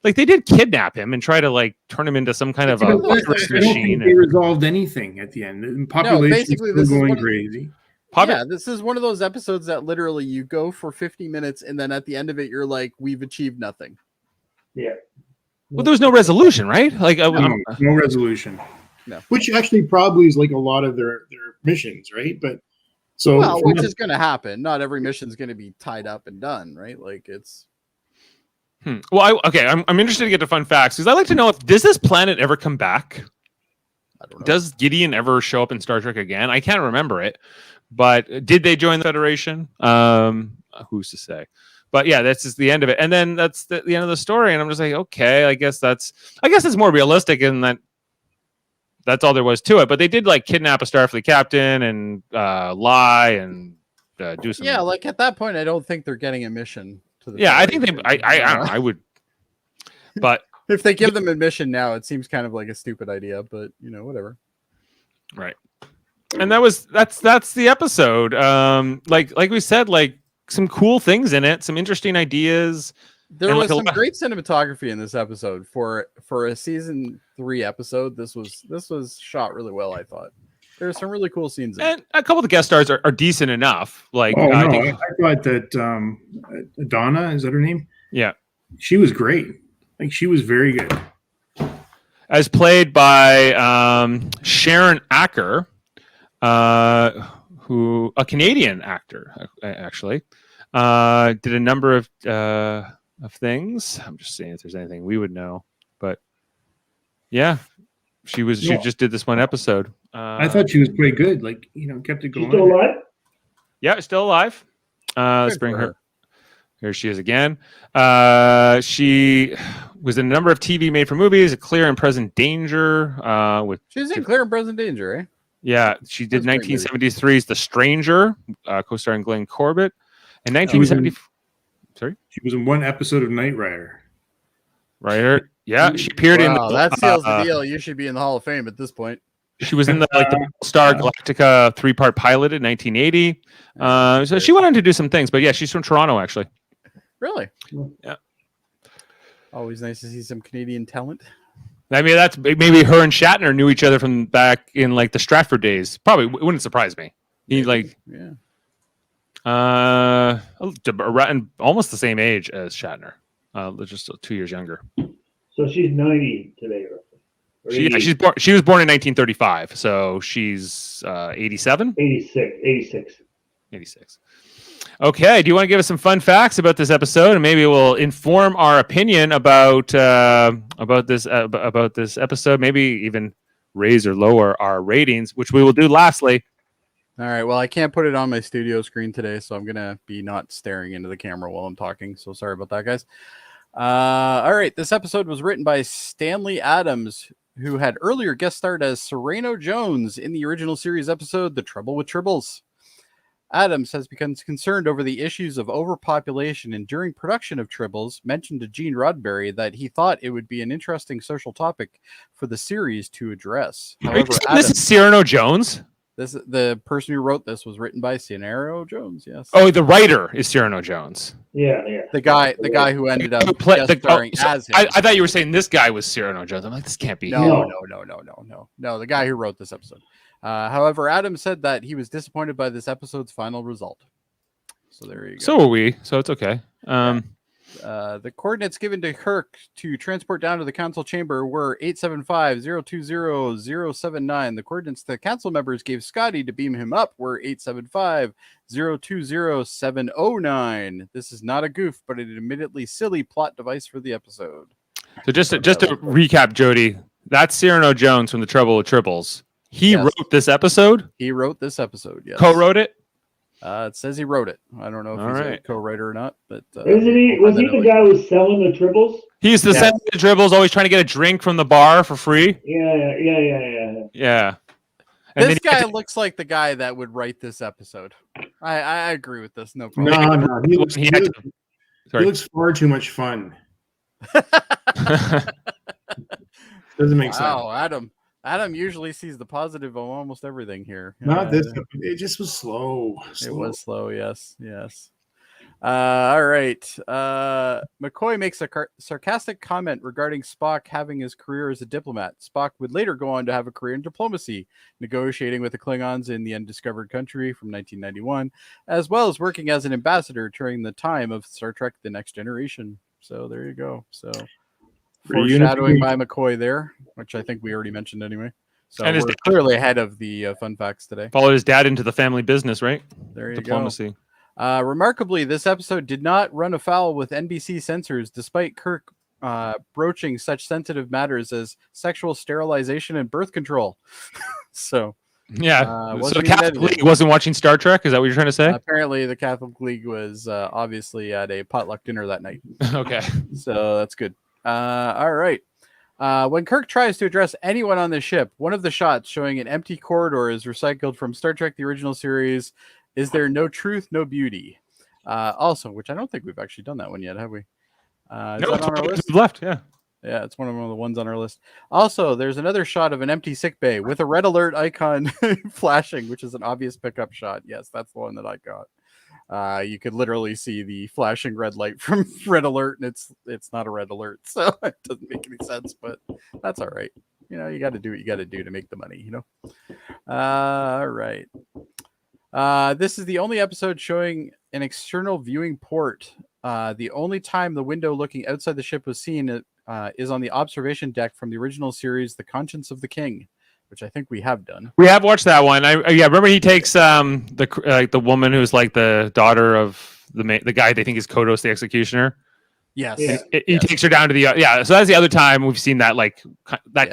Like they did kidnap him and try to like turn him into some kind of a machine. They resolved anything at the end. Population basically this is going crazy. Yeah, this is one of those episodes that literally you go for 50 minutes and then at the end of it you're like, we've achieved nothing. Yeah. Well, there was no resolution, right? Like no resolution. No. Which actually probably is like a lot of their missions, right? But so which is going to happen. Not every mission is going to be tied up and done, right? Like it's. Well, I'm interested to get to fun facts because I like to know does this planet ever come back? I don't know. Does Gideon ever show up in Star Trek again? I can't remember it, but did they join the Federation? Who's to say? But yeah, that's just the end of it, and then that's the end of the story. And I'm just like, okay, I guess it's more realistic in that. That's all there was to it. But they did like kidnap a Starfleet captain and lie and do some. Yeah, like at that point, I don't think they're getting a mission to the. Yeah, I think they. I don't know. I would. But if they give them a mission now, it seems kind of like a stupid idea. But whatever. Right. And that's the episode. Like we said, like some cool things in it, some interesting ideas. There was some great cinematography in this episode for a season 3 episode. This was shot really well, I thought. There's some really cool scenes in it. A couple of the guest stars are decent enough. Like I thought that Donna, is that her name? Yeah. She was great. Like she was very good. As played by Sharon Acker, who a Canadian actor actually did a number of things. I'm just saying if there's anything we would know, but yeah, she just did this one episode. I thought she was pretty good. Like kept it going. She's still alive? Yeah, still alive. Let's bring her. Here she is again. She was in a number of TV made for movies. A Clear and Present Danger. She was in Clear and Present Danger, eh? Yeah, she did 1973's The Stranger, co-starring Glenn Corbett. In 1970. Sorry? She was in one episode of Knight Rider. Rider? Yeah, she appeared in. That seals the deal. You should be in the Hall of Fame at this point. She was in the Star Galactica 3-part pilot in 1980. So she went on to do some things, but yeah, she's from Toronto actually. Really? Yeah. Always nice to see some Canadian talent. I mean, that's maybe her and Shatner knew each other from back in like the Stratford days. Probably wouldn't surprise me. He like, around almost the same age as Shatner, just 2 years younger. So she's 90 today, roughly. She was born in 1935, so she's 87? 86. Okay, do you want to give us some fun facts about this episode, and maybe we'll inform our opinion about this episode? Maybe even raise or lower our ratings, which we will do lastly. All right. Well, I can't put it on my studio screen today, so I'm gonna be not staring into the camera while I'm talking. So sorry about that, guys. All right. This episode was written by Stanley Adams, who had earlier guest starred as Sereno Jones in the original series episode "The Trouble with Tribbles." Adams has become concerned over the issues of overpopulation, and during production of Tribbles, mentioned to Gene Roddenberry that he thought it would be an interesting social topic for the series to address. However, this is Sereno Jones? The person who wrote this was written by Sereno Jones. Yes. Oh, the writer is Sereno Jones. Yeah. The guy who ended up starring as him. I thought you were saying this guy was Sereno Jones. I'm like, this can't be. No. The guy who wrote this episode. However, Adam said that he was disappointed by this episode's final result. So there you go. So were we. So it's okay. The coordinates given to Kirk to transport down to the council chamber were 875-020-079. The coordinates the council members gave Scotty to beam him up were 875-020-709. This is not a goof, but an admittedly silly plot device for the episode. So just to recap, Jody, that's Sereno Jones from The Trouble with Tribbles. He wrote this episode? He wrote this episode, yes. Co-wrote it? It says he wrote it. I don't know if he's a co-writer or not, but Isn't he? Was he the guy who was selling the tribbles? He's the selling the tribbles, always trying to get a drink from the bar for free. Yeah. And this guy looks like the guy that would write this episode. I agree with this. No problem. No. He looks far too much fun. Doesn't make sense. Wow, Adam usually sees the positive of almost everything here. Not this. It just was slow. It was slow. Yes. All right. McCoy makes a sarcastic comment regarding Spock having his career as a diplomat. Spock would later go on to have a career in diplomacy, negotiating with the Klingons in the Undiscovered Country from 1991, as well as working as an ambassador during the time of Star Trek: The Next Generation. So there you go. So foreshadowing by McCoy there, which I think we already mentioned anyway. So we're clearly ahead of the fun facts today. Followed his dad into the family business, right? There you Diplomacy. go. Remarkably, this episode did not run afoul with NBC censors, despite Kirk broaching such sensitive matters as sexual sterilization and birth control. So the Catholic League wasn't watching Star Trek? Is that what you're trying to say? Apparently, the Catholic League was obviously at a potluck dinner that night. Okay. So that's good. All right. When Kirk tries to address anyone on the ship, one of the shots showing an empty corridor is recycled from Star Trek: The Original Series. Is there no truth, no beauty? Also, which I don't think we've actually done that one yet, have we? Is that on our list? Left, yeah. Yeah, it's one of the ones on our list. Also, there's another shot of an empty sick bay with a red alert icon flashing, which is an obvious pickup shot. Yes, that's the one that I got. You could literally see the flashing red light from red alert, and it's not a red alert, so it doesn't make any sense, but that's all right. You got to do what you got to do to make the money, all right. This is the only episode showing an external viewing port. The only time the window looking outside the ship was seen is on the observation deck from the original series, The Conscience of the King, which I think we have done. We have watched that one. Remember he takes the woman who's like the daughter of the guy they think is Kodos the executioner. Yes. He takes her down to the so that's the other time we've seen that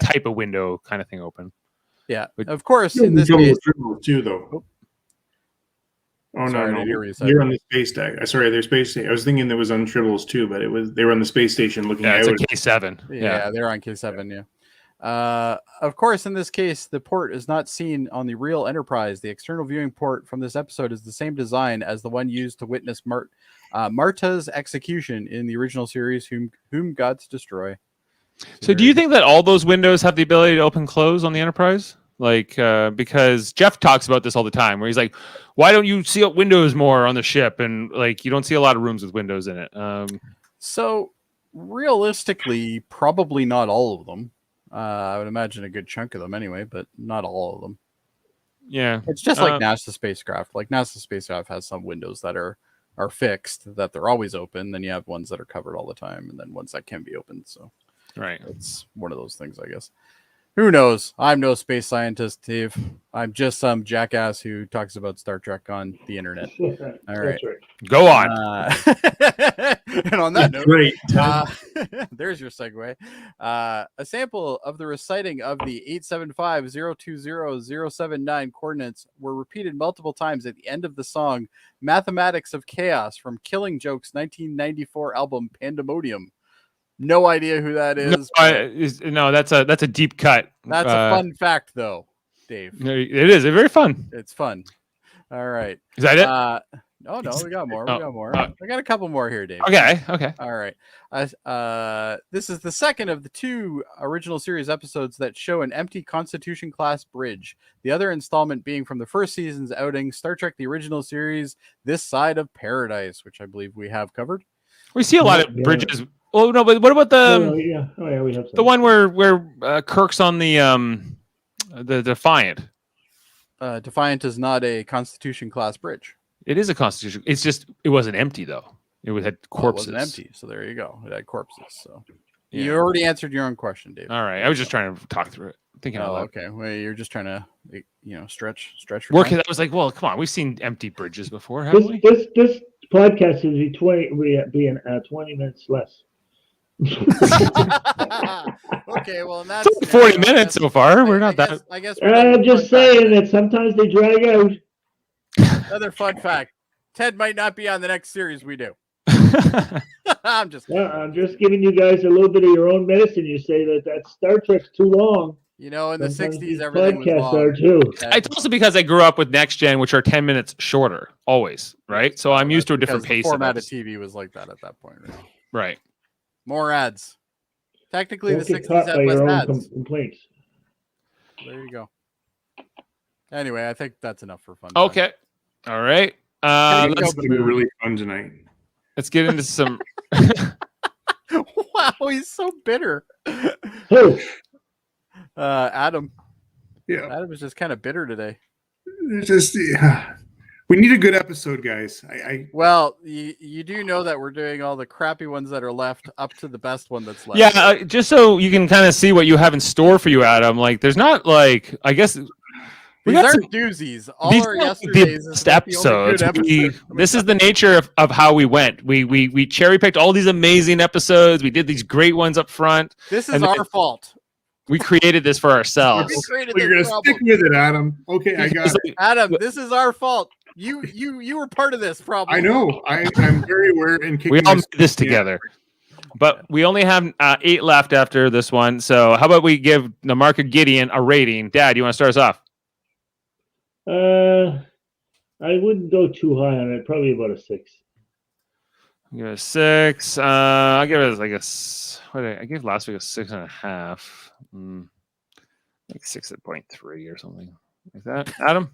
type of window kind of thing open. Yeah. But of course in this case too though. Oh no, you're on the space deck. Sorry, they're space station. I was thinking there was on Tribbles too, but they were on the space station looking at it. It's a K7. Yeah, they're on K7, yeah. Of course, in this case, the port is not seen on the real Enterprise. The external viewing port from this episode is the same design as the one used to witness Marta's execution in the original series, Whom Gods Destroy. So do you think that all those windows have the ability to open close on the Enterprise? Because Jeff talks about this all the time, where he's like, why don't you see out windows more on the ship? And you don't see a lot of rooms with windows in it. So realistically, probably not all of them. I would imagine a good chunk of them anyway, but not all of them. Yeah. It's just like NASA spacecraft. Like NASA spacecraft has some windows that are fixed, that they're always open. Then you have ones that are covered all the time, and then ones that can be opened. So Right. it's one of those things, I guess. Who knows? I'm no space scientist, Dave. I'm just some jackass who talks about Star Trek on the internet. All right. That's right. Go on. And on that note, Great. there's your segue. A sample of the reciting of the 875-020-079 coordinates were repeated multiple times at the end of the song Mathematics of Chaos from Killing Joke's 1994 album Pandemonium. No idea who that is. No, that's a deep cut. That's a fun fact, though, Dave. It is. It's very fun. It's fun. All right. Is that it? No, we got more. We got more. I got a couple more here, Dave. Okay. All right. This is the second of the 2 original series episodes that show an empty Constitution class bridge. The other installment being from the first season's outing, Star Trek: The Original Series, This Side of Paradise, which I believe we have covered. We see a lot of bridges. Oh no, but what about the we have some. the one where Kirk's on the Defiant? Defiant is not a Constitution class bridge. It is a Constitution. It's just it wasn't empty though. It had corpses. It wasn't empty, so there you go. It had corpses. So Yeah. you already answered your own question, Dave. All right. I was just trying to talk through it. Thinking out loud. Okay. Well, you're just trying to, stretch. Work it. I was like, well, come on. We've seen empty bridges before, haven't we? This podcast is be 20 minutes less. Okay, well, and that's It's only 40 minutes so far. We're not that. I guess. I'm just saying that sometimes they drag out. Another fun fact: Ted might not be on the next series we do. I'm just giving you guys a little bit of your own medicine. You say that Star Trek's too long. In the Sometimes 60s, these everything was podcasts long. are too. It's also because I grew up with Next Gen, which are 10 minutes shorter, always, right? So I'm used to a different Because the pace. format of TV was like that at that point, right? Right. More ads. Technically, Don't the get 60s caught had by less your own ads. complaints. There you go. Anyway, I think that's enough for fun. Okay. All right. It's gonna be really fun tonight. Let's get into some. Wow, he's so bitter. Who? Adam. Yeah, Adam is just kind of bitter today. it's just we need a good episode, guys. Well, you do know that we're doing all the crappy ones that are left up to the best one that's left. Yeah, just so you can kind of see what you have in store for you, Adam. Like, there's not like, I guess. These aren't doozies. All our yesterdays the episodes. Episode. This is the nature of how we went. We cherry picked all these amazing episodes. We did these great ones up front. This is our fault. We created this for ourselves. You're gonna stick with it, Adam. Okay, I got it. Adam, this is our fault. You were part of this problem. I know. I'm very aware and we all made this together. But we only have 8 left after this one. So how about we give the Mark of Gideon a rating? Dad, you want to start us off? I wouldn't go too high on it. Probably about a 6. I'll give it a 6. I'll give it like I gave last week a 6.5. Like 6.3 or something like that. Adam?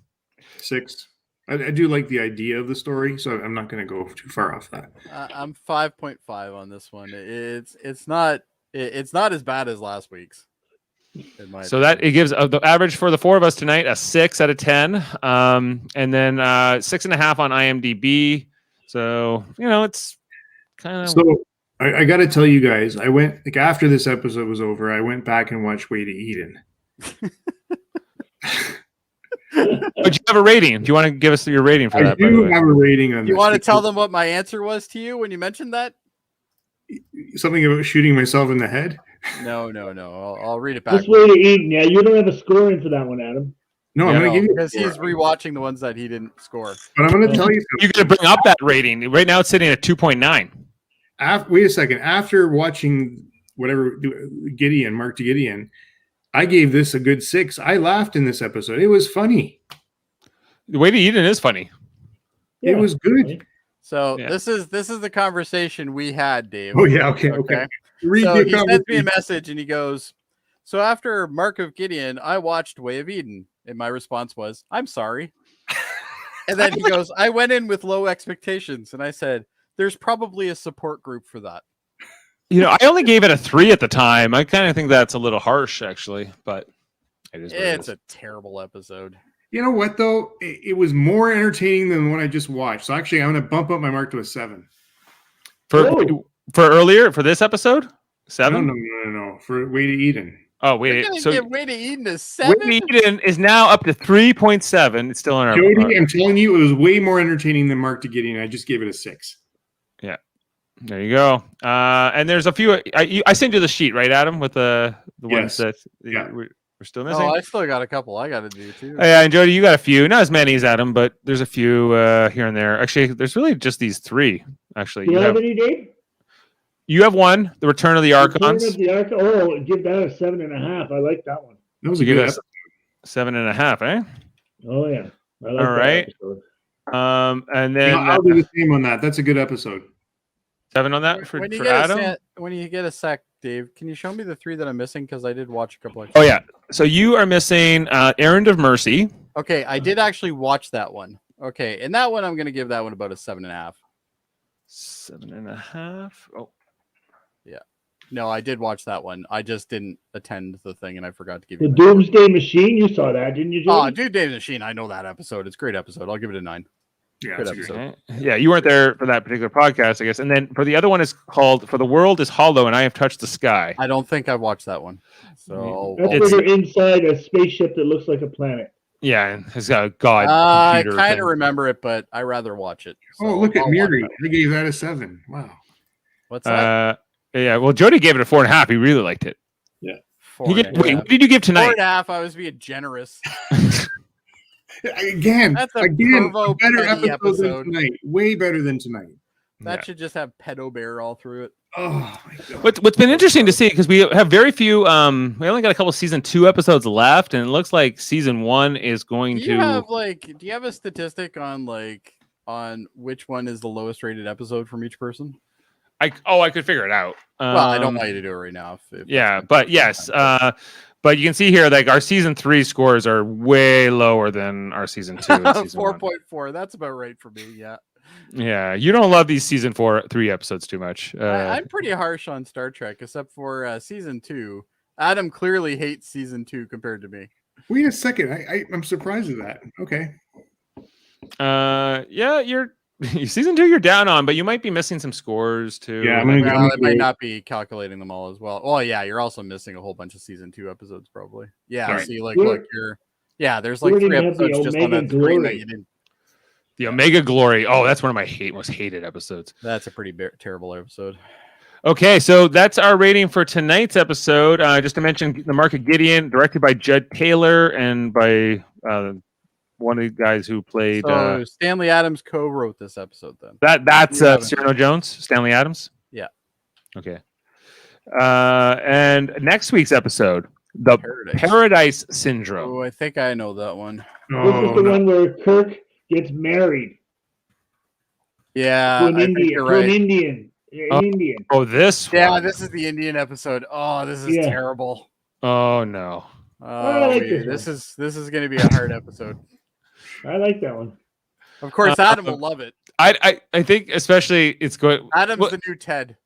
6. I do like the idea of the story, so I'm not going to go too far off that. I'm 5.5 on this one. It's not as bad as last week's. So that it gives the average for the 4 of us tonight a 6 out of 10, and then 6.5 on IMDb. So it's kind of. So I got to tell you guys, I went after this episode was over. I went back and watched Way to Eden. But you have a rating. Do you want to give us your rating for that? I do have a rating on this. You want to tell them what my answer was to you when you mentioned that? Something about shooting myself in the head? No. I'll read it back. This Way to Eden. Yeah, you don't have a scoring for that one, Adam. No, I'm going to give you because he's rewatching the ones that he didn't score. But I'm going to tell you something. You're going to bring up that rating. Right now it's sitting at 2.9. Wait a second. After watching whatever Mark to Gideon, I gave this a good 6. I laughed in this episode. It was funny. The Way to Eden is funny. Yeah, it was good. So this is the conversation we had, Dave. Oh yeah, okay. So he sends me a message and he goes, "So after Mark of Gideon, I watched Way of Eden." And my response was, "I'm sorry." And then he goes, "I went in with low expectations." And I said, "There's probably a support group for that." I only gave it a 3 at the time. I kind of think that's a little harsh, actually, but It's a terrible episode. You know what, though? It was more entertaining than the one I just watched. So actually, I'm going to bump up my mark to a 7. For earlier, for this episode? 7? No. For Way to Eden. Oh, wait. So Way to Eden is 7? Way to Eden is now up to 3.7. It's still in our Jody, I'm telling you, it was way more entertaining than Mark to Gideon. I just gave it a 6. Yeah. There you go. And there's a few. I sent you the sheet, right, Adam, with the ones that we're still missing. Oh, I still got a couple I got to do too. Oh, yeah, and Jody, you got a few. Not as many as Adam, but there's a few here and there. Actually, there's really just these 3. Actually, you have any, Dave? You have one, The Return of the Archons. Oh, give that a 7.5. I like that one. That was a good episode. 7.5, eh? Oh yeah. I like all right. And then I'll do the same on that. That's a good episode. 7 on that for Adam. When you get a sec, Dave, can you show me the 3 that I'm missing? Because I did watch a couple of. Oh yeah. So you are missing Errand of Mercy. Okay, I did actually watch that one. Okay, and that one I'm going to give that one about a 7.5. 7.5. Oh. Yeah. No, I did watch that one. I just didn't attend the thing, and I forgot to give you the Doomsday Machine. You saw that, didn't you? Jody? Oh, Doomsday Machine. I know that episode. It's a great episode. I'll give it a 9. Yeah, good episode. Yeah, you weren't there for that particular podcast, I guess. And then for the other one is called "For the World Is Hollow and I Have Touched the Sky." I don't think I've watched that one. So that's where they're inside a spaceship that looks like a planet. Yeah, and it's got a god. I kind of remember it, but I rather watch it. So look at Miri. I gave that a 7. Wow. What's that? Yeah, well, Jody gave it a 4.5. He really liked it. Yeah. Wait, what did you give tonight? 4.5. I was being generous. Again, that's a better episode than tonight. Way better than tonight. That should just have pedo bear all through it. Oh my god! What's been interesting to see, because we have very few. We only got a couple season 2 episodes left, and it looks like season 1 is going do you have a statistic on which one is the lowest rated episode from each person? I could figure it out. Well, I don't want you to do it right now. But yes. But you can see here, like, our season 3 scores are way lower than our season 2. 4.4. That's about right for me. Yeah. Yeah, you don't love these season 3 episodes too much. I'm pretty harsh on Star Trek, except for season 2. Adam clearly hates season 2 compared to me. Wait a second. I'm surprised at that. Okay. Yeah, you're season 2 you're down on, but you might be missing some scores too. Yeah, I might not be calculating them all as well. Oh yeah, you're also missing a whole bunch of season 2 episodes probably. Yeah, right. See, look, there's like 3 episodes just on that screen that you didn't. The Omega Glory. Oh, that's one of my most hated episodes. That's a pretty terrible episode. Okay, so that's our rating for tonight's episode. Just to mention, The Mark of Gideon, directed by Judd Taylor and by one of the guys who played. So Stanley Adams co-wrote this episode. Then that's Cyrano Jones, Stanley Adams. Yeah. Okay. And next week's episode, the Paradise Syndrome. Oh, I think I know that one. This is the one where Kirk gets married. Yeah, to an Indian. Indian. Oh, this one. Yeah, this is the Indian episode. Oh, this is terrible. Oh no. Oh, like this is going to be a hard episode. I like that one. Of course, Adam will love it. I think especially it's going. Adam's the new Ted.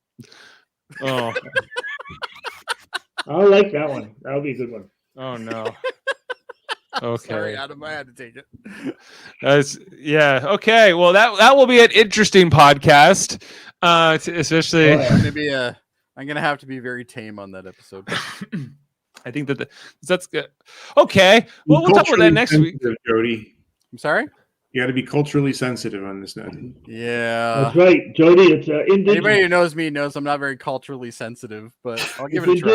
Oh. I like that one. That'll be a good one. Oh no. Okay. Sorry, Adam. I had to take it. Okay. Well, that will be an interesting podcast. Especially, I'm gonna have to be very tame on that episode. I think that's good. Okay. Well, we'll talk about that next week. Jody. I'm sorry. You got to be culturally sensitive on this now. Yeah, that's right, Jody. It's indigenous. Anybody who knows me knows I'm not very culturally sensitive, but I'll give it a try.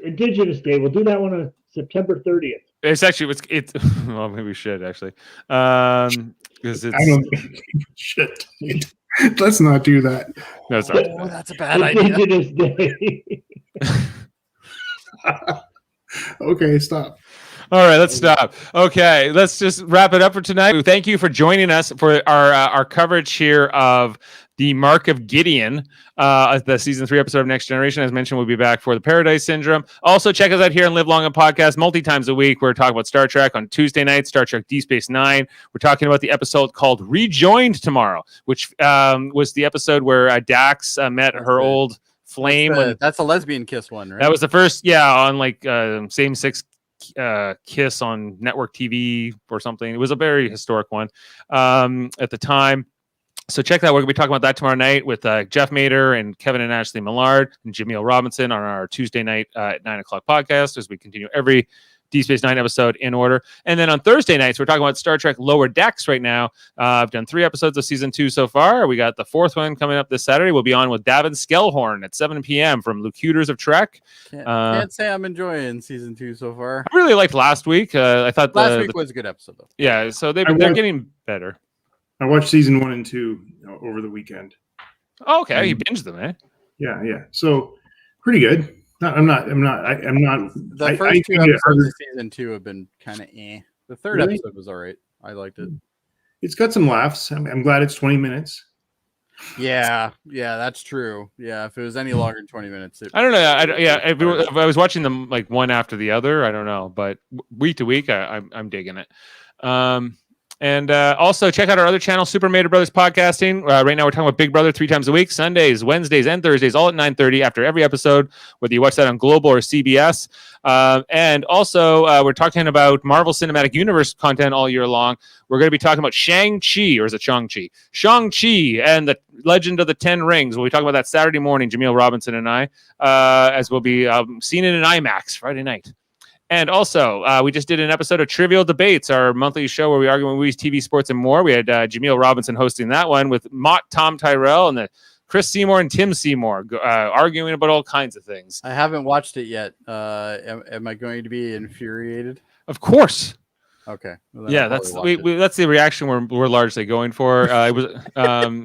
Indigenous Day. We'll do that one on September 30th. It's actually it's well, maybe we should actually because it's. I don't think shit. Let's not do that. No, it's not. That's a bad idea. Indigenous Day. Okay, stop. All right, let's stop. Okay, let's just wrap it up for tonight. Thank you for joining us for our coverage here of the Mark of Gideon, the season 3 episode of Next Generation. As mentioned, we'll be back for the Paradise Syndrome. Also, check us out here on Live Long and Podcast multi-times a week. We're talking about Star Trek on Tuesday night, Star Trek Deep Space Nine. We're talking about the episode called Rejoined tomorrow, which was the episode where Dax met her old flame. That's a lesbian kiss one, right? That was the first, on like same-sex kiss on network TV or something. It was a very historic one at the time. So check that. We're going to be talking about that tomorrow night with Jeff Mader and Kevin and Ashley Millard and Jaemeel Robinson on our Tuesday night at 9 o'clock podcast as we continue every Deep Space Nine episode in order. And then on Thursday nights, we're talking about Star Trek Lower Decks right now. I've done 3 episodes of season 2 so far. We got the 4th one coming up this Saturday. We'll be on with Davin Skellhorn at 7 p.m. from Locutors of Trek. Can't say I'm enjoying season 2 so far. I really liked last week. I thought last week was a good episode, though. Yeah, so they're getting better. I watched season 1 and 2 over the weekend. Oh, okay, you binged them, eh? Yeah. So pretty good. I'm not. The first 2 episodes of season 2 have been kind of eh. The 3rd episode was all right. I liked it. It's got some laughs. I'm glad it's 20 minutes. Yeah, that's true. Yeah, if it was any longer than 20 minutes, I don't know. If I was watching them like one after the other, I don't know. But week to week, I'm digging it. And also check out our other channel, Super Mader Brothers Podcasting. Right now we're talking about Big Brother 3 times a week, Sundays, Wednesdays, and Thursdays, all at 9:30 after every episode, whether you watch that on Global or CBS. And also we're talking about Marvel Cinematic Universe content all year long. We're going to be talking about Shang-Chi, or is it Shang-Chi? Shang-Chi and the Legend of the Ten Rings. We'll be talking about that Saturday morning, Jaemeel Robinson and I, as we'll be seeing it in IMAX Friday night. And also, we just did an episode of Trivial Debates, our monthly show where we argue about movies, TV, sports, and more. We had Jaemeel Robinson hosting that one with Mott, Tom Tyrell, and Chris Seymour and Tim Seymour arguing about all kinds of things. I haven't watched it yet. Am I going to be infuriated? Of course. Okay. Well, yeah, that's that's the reaction we're largely going for. It was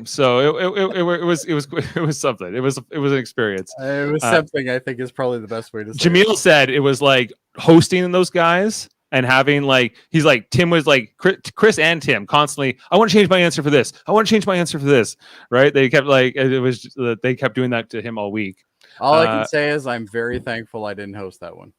so it was something. It was an experience. It was something. I think is probably the best way to say. Jaemeel said it was like hosting those guys and having he's like Tim was like Chris and Tim constantly. I want to change my answer for this. I want to change my answer for this. Right? They kept they kept doing that to him all week. All I can say is I'm very thankful I didn't host that one.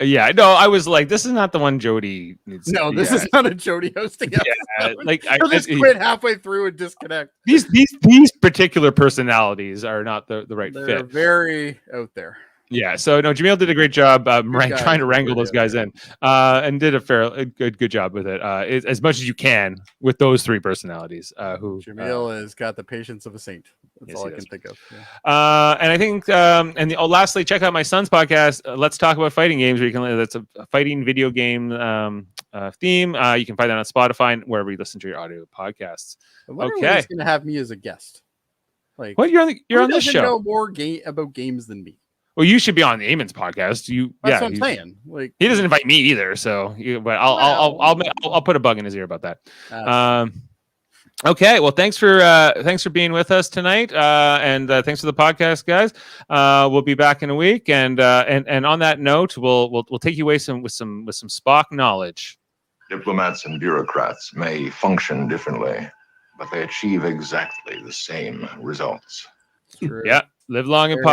Yeah, no, I was like, this is not the one Jody needs. No, this is not a Jody hosting episode. Yeah, I just quit halfway through and disconnect. These particular personalities are not the right fit. They're very out there. Yeah, so no, Jaemeel did a great job trying to wrangle those guys in, and did a good job with it, as much as you can with those 3 personalities. Who Jaemeel has got the patience of a saint. That's all I can think of. Yeah. And I think, lastly, check out my son's podcast. Let's talk about fighting games. That's a fighting video game theme. You can find that on Spotify and wherever you listen to your audio podcasts. I wonder when he's going to have me as a guest. Like, what you're on this show? Know more about games than me. Well, you should be on the Eamon's podcast. That's what I'm saying. Like, he doesn't invite me either, but I'll put a bug in his ear about that. Okay, well, thanks for being with us tonight, and thanks for the podcast, guys. We'll be back in a week, and on that note, we'll take you away with some Spock knowledge. Diplomats and bureaucrats may function differently, but they achieve exactly the same results. True. Yeah, live long and